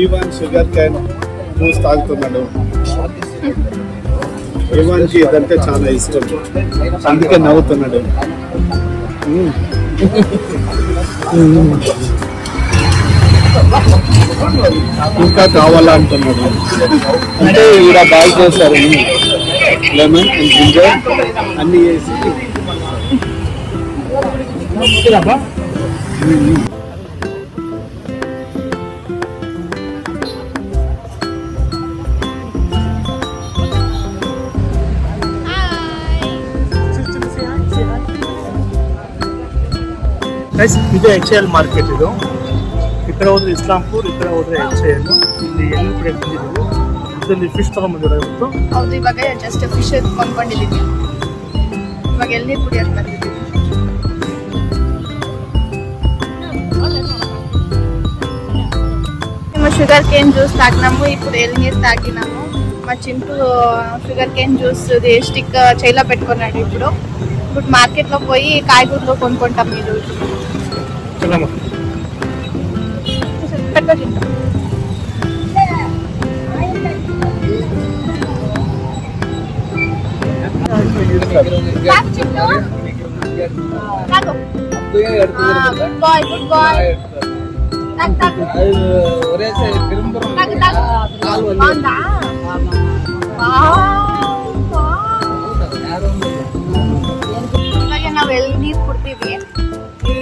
Even sugar cane juice తాగుతున్నాడు. ఈవన్కి ఇదంటే చాలా ఇష్టం, అందుకే నవ్వుతున్నాడు. ఇంకా కావాలంటున్నాడు. అంటే ఈడ బాగా చేశారు, లెమన్ జింజర్ అన్ని వేసి. ಇದು HL ಮಾರ್ಕೆಟ್. ಇದು ಈ ಕಡೆ ಹೋದ್ರೆ ಇಸ್ಲಾಂಪುರ್, ಈ ಕಡೆ ಹೋದ್ರೆ HL. ಇಲ್ಲಿ ಎಲ್ಲಿ ಕಡೆ ಬಂದಿದ್ದೀವಿ. ಇದರಲ್ಲಿ ಫಿಶ್ ತಗೊಂಡ್ಬಂದಿರೋ ಇವತ್ತು. ಹೌದು, ಇವಾಗ ಜಸ್ಟ್ ಫಿಶ್ ಕೊಂಡ್ಕೊಂಡಿದ್ದೀವಿ. ಇವಾಗ ಎಳ್ನೀರು ಕುಡಿಯೋಕೆ ಬಂದಿದ್ದೀವಿ. షుగర్ కేన్ జ్యూస్ తాగినాము. ఇప్పుడు ఎల్నీరు తాగినాము. మా Chintu sugar cane juice stick చేయిలో పెట్టుకున్నాడు. ఇప్పుడు మార్కెట్లో పోయి కాయగూరలో కొనుక్కుంటాం. మీరు గుడ్ బాయ్, గుడ్ బాయ్. ಇವಾಗ ನಾವು ಎಳ್ನೀರು ಕುಡ್ತೀವಿ.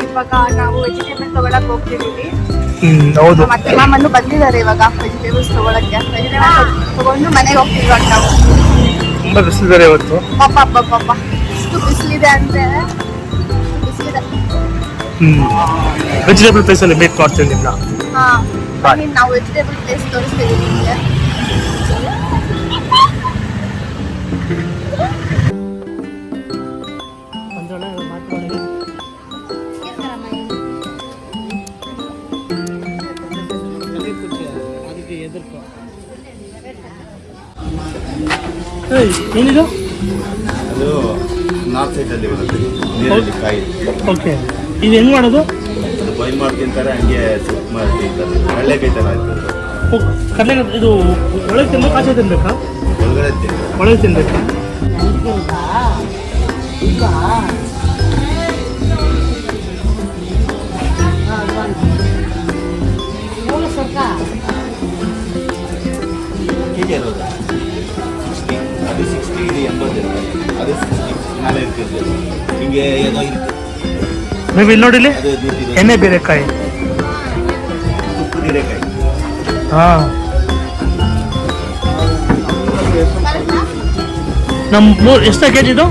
ಇವಾಗ ನಾವು ವೆಜಿಟೇಬಲ್ಸ್ ತಗೊಳಕ್ ಹೋಗ್ತಿದೀವಿ. ಮತ್ತೆ ಮಾಮನ್ನು ಬಂದಿದ್ದಾರೆ ಇವಾಗ ವೆಜಿಟೇಬಲ್ಸ್ ತಗೊಳಕ್ಕೆ. ವೆಜಿಟೇಬಲ್ಸ್ ತಗೊಂಡು ಮನೆಗೆ ಹೋಗ್ತೀವಿ. ಇವಾಗ ನಾವು ತುಂಬಾ ಬಿಸಿಲಿದೆ ಇವತ್ತು. ಪಾಪ ಎಷ್ಟು ಬಿಸಿಲಿದೆ ಅಂದ್ರೆ ಬಿಸಿಲಿದೆ. ವೆಜಿಟೇಬಲ್ ಪ್ಲೇಸ್ ಅಲ್ಲಿ ಮೇಕ್ ಮಾಡ್ತೀವಿ ನಿಮ್ನ. ನಾವು ವೆಜಿಟೇಬಲ್ ಪ್ಲೇಸ್ ತೋರಿಸ್ತೀವಿ ನಿಮಗೆ. ಏನಿದು? ಅದು ನಾರ್ತ್ ಸೈಡ್ ಅಲ್ಲಿ ಬರುತ್ತೆ, ನೀರಲ್ಲಿ ಕಾಯಿ. ಓಕೆ, ಇದು ಹೆಂಗ್ ಮಾಡೋದು? ಅದು ಬಾಯ್ಲ್ ಮಾಡಿ ತಿಂತಾರೆ, ಹಂಗೆ ಸೂಪ್ ಮಾಡಿ ತಿಂತಾರೆ. ಕಡಲೆಕಾಯಿ ಥರ ಆಗ್ತದೆ. ಕಡಲೆಕಾಯಿ ಇದು ಒಳಗೆ ತಿನ್ಬೇಕು, ಆಚೆ ತಿನ್ಬೇಕಾ? ಒಳಗಡೆ ತಿಂತಾರೆ. ಒಳಗೆ ತಿನ್ಬೇಕಾ? ಹೀಗೆ ಇರೋದು 60, ಅದು 60, ಇದು 80, ಅದು 60 ಮೇಲೆ ಇರ್ತದೆ. ಹಿಂಗೆ ಏನೋ ಇರುತ್ತೆ. ನೀವು ಇಲ್ಲಿ ನೋಡಿಲಿ, ಎಣ್ಣೆ ಬೇರೆಕಾಯಿ, ತುಪ್ಪು ಹೀರೆಕಾಯಿ. ನಮ್ಮ ಎಷ್ಟು ಕೆ ಜಿ ಇದು?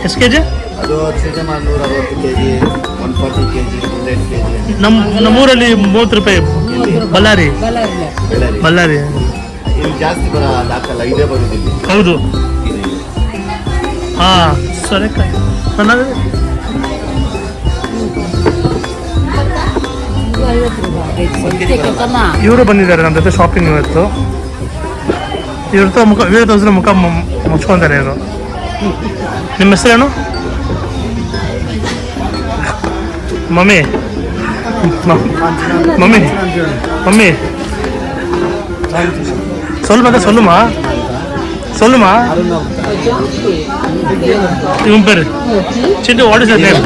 ಎಷ್ಟು ಕೆ ಜಿ? ಅದು ಸೀಸನ್ 160 kg, 140 kg, 100 kg. ನಮ್ಮೂರಲ್ಲಿ 30 ರೂಪಾಯಿ. ಬಳ್ಳಾರಿ. ಇಲ್ಲಿ ಜಾಸ್ತಿ ಹಾಕಲ್ಲ, ಇದೇ ಬರುದಿಲ್ಲ. ಹೌದು. ಸೋರೆಕಾಯಿ. ಇವರು ಬಂದಿದ್ದಾರೆ ನಮ್ಮ ಜೊತೆ ಶಾಪಿಂಗ್ ಇವತ್ತು. ಇವ್ರ ತೋರಿಸಿದ್ರೆ ಮುಖ ಮುಚ್ಕೊಂತಾರೆ ಇವರು. ನಿಮ್ಮ ಹೆಸರೇನು? ಮಮ್ಮಿ சொல்லுமா இவன் பேரு Chintu. What is your name?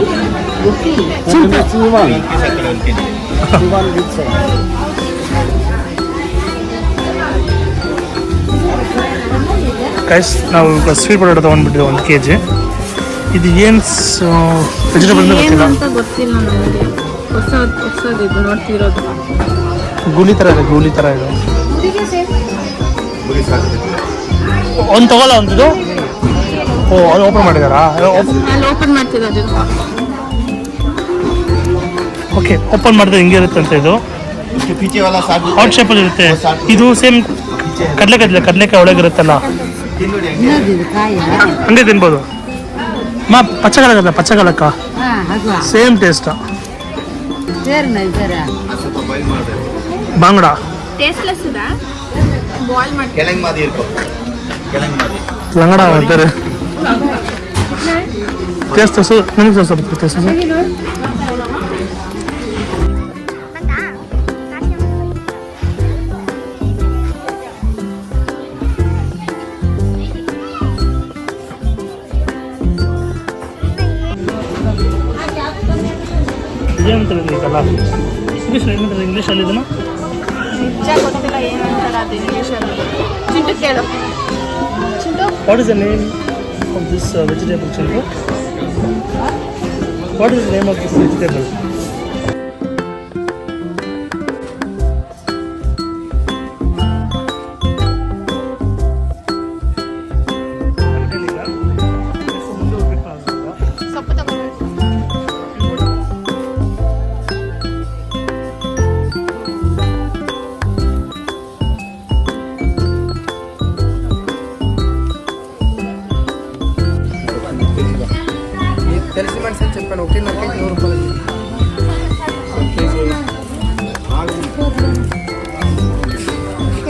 Guys, ನಾವು ಸ್ವೀಟ್ ಪೊಟೇಟೊ ತೊಗೊಂಡ್ಬಿಟ್ಟಿದ್ದೆ 1 kg. ಇದು ಏನು ವೆಜಿಟೇಬಲ್ ಅಂತ ಗೊತ್ತಿಲ್ಲ ನಮಗೆ. ಹೊಸದಿದ್ದು ನೋಡ್ತಿರೋದು. ಗೂಲಿ ಥರ ಇದೆ. ಒಂದು ತಗೊಲ್ಲ ಒಂದಿದು. ಅದು ಓಪನ್ ಮಾಡಿದಾರಾ? ಓಪನ್ ಮಾಡ್ತಿರೋದು. ಓಕೆ, ಓಪನ್ ಮಾಡಿದ್ರೆ ಹಿಂಗೆ ಇರುತ್ತೆ ಅಂತ. ಇದು ಹಾಟ್ ಶೇಪಲ್ಲಿ ಇರುತ್ತೆ. ಇದು ಸೇಮ್ ಕಡಲೆಕಾಯಿ ಒಳಗಿರುತ್ತಲ್ಲ, ಹಂಗೆ ತಿನ್ಬೋದು. ಪಚ್ಚಗಲಕ್ಕ ಸೇಮ್ ಟೇಸ್ಟ್. ಬಾಂಗ್ಡ ಟೇಸ್ಟ್ಲೆಸ್ ಇದೆ. ಬಾಯ್ಲ್ ಮಾಡಿ ಲಂಗಡ ಅಂತಾರೆ. ಟೇಸ್ಟ್ ತೋರಿಸು, ನನಗೆ ತೋರಿಸು ಟೇಸ್ಟ್ ಏನಂತಾರೆ ಇದಲ್ಲ ಇಂಗ್ಲೀಷಲ್ಲಿ ಇದನ್ನು ನಿಜ ಗೊತ್ತಿಲ್ಲ ಏನಂತಾರೆ ಅದು ಇಂಗ್ಲೀಷಲ್ಲಿ. ಚಿಂಟು ಕೇಳು. Chintu what is the name of this vegetable Chintu? What is the name of this vegetable? ಸೊಪ್ಪು ತಗೋಬೇಕು. తెలిసి మనిషి అని చెప్పాను. ఒకటి నాకు 100 రూపాయలు.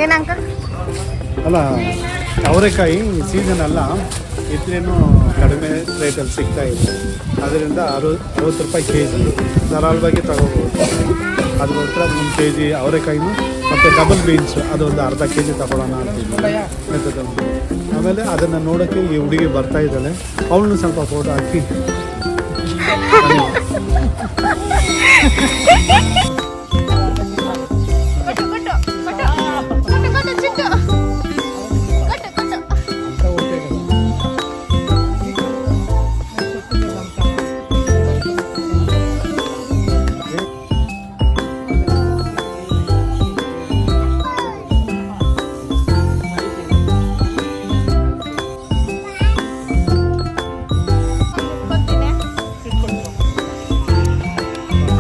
ಏನು ಅಂಕಲ್? ಅಲ್ಲ ಅವರೆಕಾಯಿ ಸೀಸನ್ ಅಲ್ಲ, ಇದ್ರೇನು ಕಡಿಮೆ ರೇಟಲ್ಲಿ ಸಿಗ್ತಾ ಇದೆ. ಅದರಿಂದ 60 ರೂಪಾಯಿ ಕೆ ಜಿ ಧಾರಾಳವಾಗಿ ತಗೋಬೋದು. ಅದಕ್ಕೋಸ್ಕರ 1 ಕೆ ಜಿ ಅವರೆಕಾಯಿನು ಮತ್ತು ಡಬಲ್ ಬೀನ್ಸು ಅದು ಒಂದು ಅರ್ಧ ಕೆ ಜಿ ತಗೊಳ್ಳೋಣ ಅಂತಿದ್ವಿ ಮೆಥದಲ್ಲಿ. ಆಮೇಲೆ ಅದನ್ನು ನೋಡೋಕ್ಕೆ ಈ ಹುಡುಗಿ ಬರ್ತಾ ಇದ್ದಾಳೆ, ಅವಳನ್ನು ಸ್ವಲ್ಪ ಫೋಟೋ ಹಾಕಿ ಕೊಟ್ಟು ಕೊಟ್ಟು ಕೊಟ್ಟು ಕೊಟ್ಟು ಕೊಟ್ಟು ಚಿಂಟು ಕೊಟ್ಟು ಕೊಟ್ಟು. ಕೊಡ್ತೀನಿ.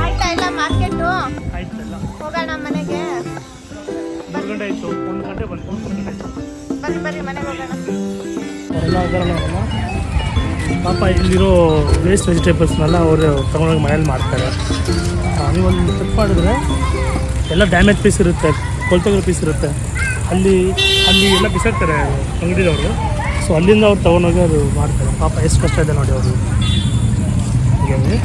ಆಯ್ತಾ ಇಲ್ಲ ಮಾರ್ಕೆಟು? ಆಯ್ತಲ್ಲ, ಹೋಗೋಣ ಮನೆಗೆ. 3 ಗಂಟೆ ಆಯಿತು, 1 ಗಂಟೆ ಬಂತು. ಬರ್ರಿ ಬರ್ರಿ ಮನೆಗೆ ಹೋಗೋಣ. ಅವರೆಲ್ಲ ಹೋಗೋಲ್ಲ. ಪಾಪ ಇಲ್ಲಿರೋ ವೇಸ್ಟ್ ವೆಜಿಟೇಬಲ್ಸ್ನೆಲ್ಲ ಅವರು ತೊಗೊಂಡೋಗಿ ಮನೇಲಿ ಮಾಡ್ತಾರೆ. ನೀವೊಂದು ಚೆಕ್ ಮಾಡಿದ್ರೆ ಎಲ್ಲ ಡ್ಯಾಮೇಜ್ ಪೀಸ್ ಇರುತ್ತೆ, ಕೊಳ್ತೋಗಿರೋ ಪೀಸ್ ಇರುತ್ತೆ. ಅಲ್ಲಿ ಎಲ್ಲ ಬಿಸಾಕ್ತಾರೆ ಅಂಗಡಿದವರು. ಸೊ ಅಲ್ಲಿಂದ ಅವ್ರು ತೊಗೊಂಡೋಗಿ ಅದು ಮಾಡ್ತಾರೆ. ಪಾಪ ಎಷ್ಟು ಕಷ್ಟ ಇದೆ ನೋಡಿ ಅವರು. ಹೀಗಾಗಿ